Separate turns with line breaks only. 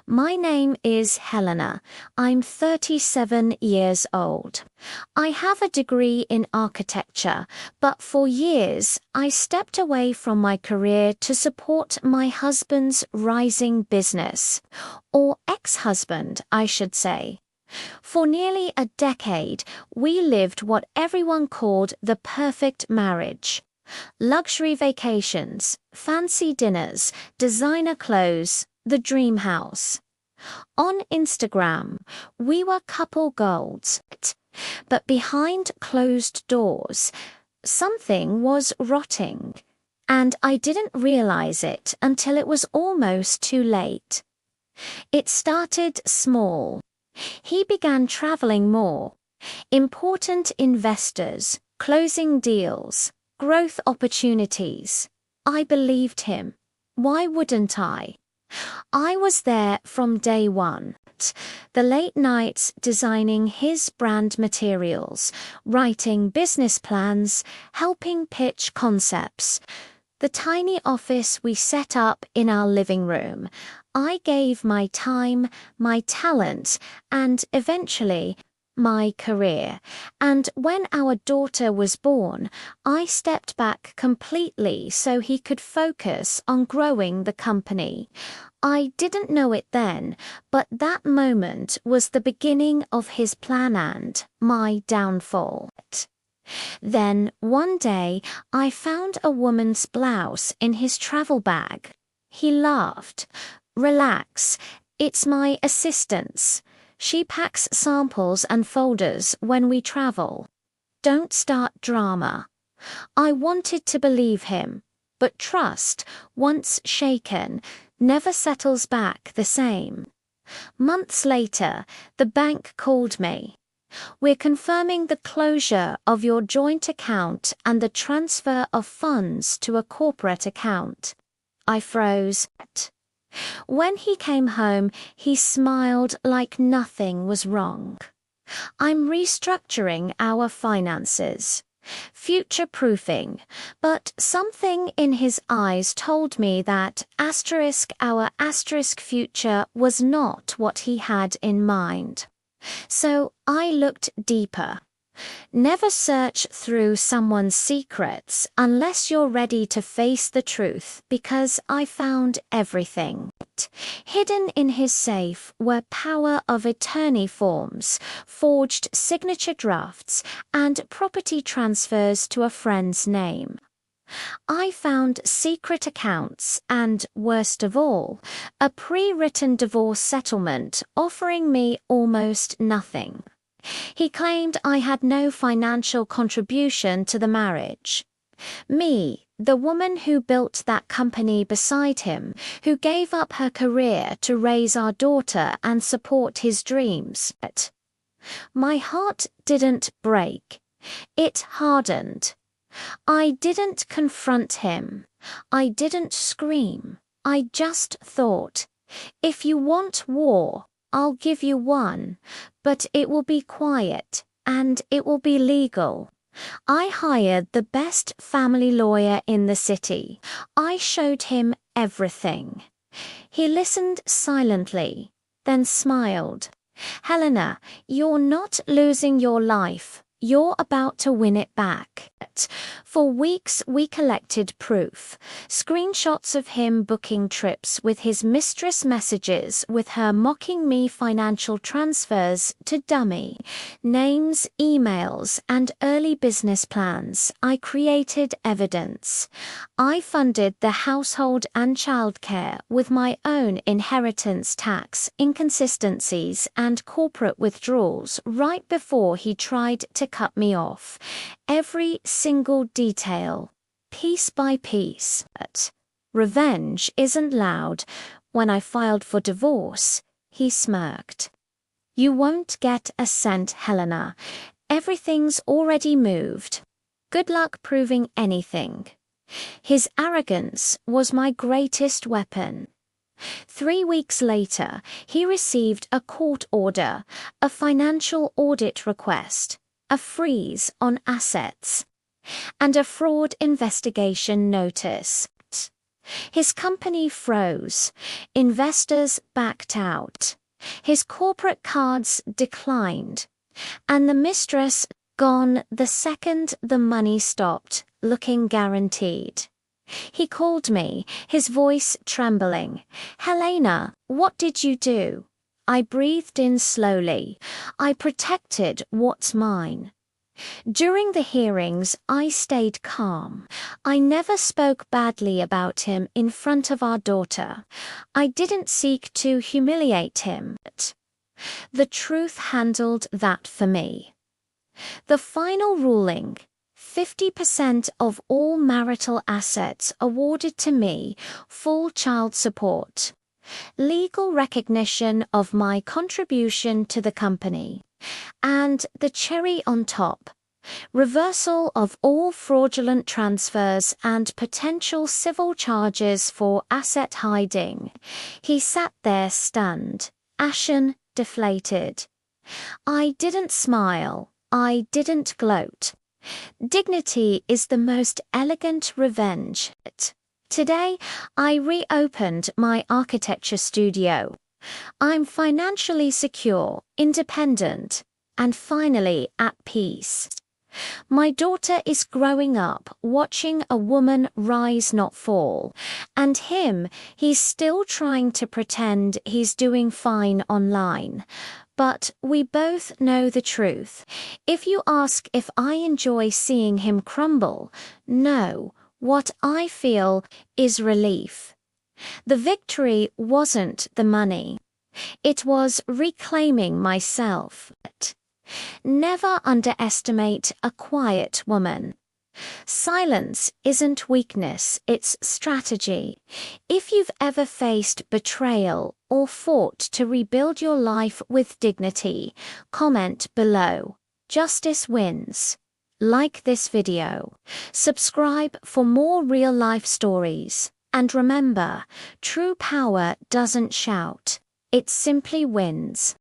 My name is Helena. I'm 37 years old. I have a degree in architecture, but for years I stepped away from my career to support my husband's rising business, or ex-husband, I should say. For nearly a decade, we lived what everyone called the perfect marriage. Luxury vacations, fancy dinners, designer clothes, the dream house. On Instagram, we were couple goals, but behind closed doors, something was rotting, and I didn't realize it until it was almost too late. It started small. He began traveling more. Important investors, closing deals, growth opportunities. I believed him. Why wouldn't I? I was there from day one. The late nights designing his brand materials, writing business plans, helping pitch concepts. The tiny office we set up in our living room. I gave my time, my talent, and eventually my career. And when our daughter was born, I stepped back completely so he could focus on growing the company. I didn't know it then, but that moment was the beginning of his plan and my downfall. Then, one day, I found a woman's blouse in his travel bag. He laughed. "Relax, it's my assistant's. She packs samples and folders when we travel. Don't start drama." I wanted to believe him, but trust, once shaken, never settles back the same. Months later, the bank called me. "We're confirming the closure of your joint account and the transfer of funds to a corporate account." I froze. When he came home, he smiled like nothing was wrong. "I'm restructuring our finances. Future-proofing," but something in his eyes told me that our future was not what he had in mind. So I looked deeper. Never search through someone's secrets unless you're ready to face the truth, because I found everything. Hidden in his safe were power of attorney forms, forged signature drafts, and property transfers to a friend's name. I found secret accounts and, worst of all, a pre-written divorce settlement offering me almost nothing. He claimed I had no financial contribution to the marriage. Me, the woman who built that company beside him, who gave up her career to raise our daughter and support his dreams. My heart didn't break. It hardened. I didn't confront him. I didn't scream. I just thought, if you want war, I'll give you one, but it will be quiet, and it will be legal. I hired the best family lawyer in the city. I showed him everything. He listened silently, then smiled. "Helena, you're not losing your life. You're about to win it back." For weeks we collected proof. Screenshots of him booking trips with his mistress, messages with her mocking me, financial transfers to dummy, names, emails, and early business plans. I created evidence. I funded the household and childcare with my own inheritance tax inconsistencies and corporate withdrawals right before he tried to cut me off. Every single detail, piece by piece. Revenge isn't loud. When I filed for divorce, he smirked. "You won't get a cent, Helena. Everything's already moved. Good luck proving anything." His arrogance was my greatest weapon. 3 weeks later, he received a court order, a financial audit request, a freeze on assets, and a fraud investigation notice. His company froze. Investors backed out. His corporate cards declined. And the mistress gone the second the money stopped looking guaranteed. He called me, his voice trembling. "Helena, what did you do?" I breathed in slowly. "I protected what's mine." During the hearings, I stayed calm. I never spoke badly about him in front of our daughter. I didn't seek to humiliate him. The truth handled that for me. The final ruling: 50% of all marital assets awarded to me, full child support. Legal recognition of my contribution to the company. And the cherry on top: reversal of all fraudulent transfers and potential civil charges for asset hiding. He sat there stunned, ashen, deflated. I didn't smile. I didn't gloat. Dignity is the most elegant revenge. Today, I reopened my architecture studio. I'm financially secure, independent, and finally at peace. My daughter is growing up, watching a woman rise not fall, and he's still trying to pretend he's doing fine online. But we both know the truth. If you ask if I enjoy seeing him crumble, no, what I feel is relief. The victory wasn't the money. It was reclaiming myself. Never underestimate a quiet woman. Silence isn't weakness, it's strategy. If you've ever faced betrayal or fought to rebuild your life with dignity, comment below. Justice wins. Like this video. Subscribe for more real-life stories. And remember, true power doesn't shout. It simply wins.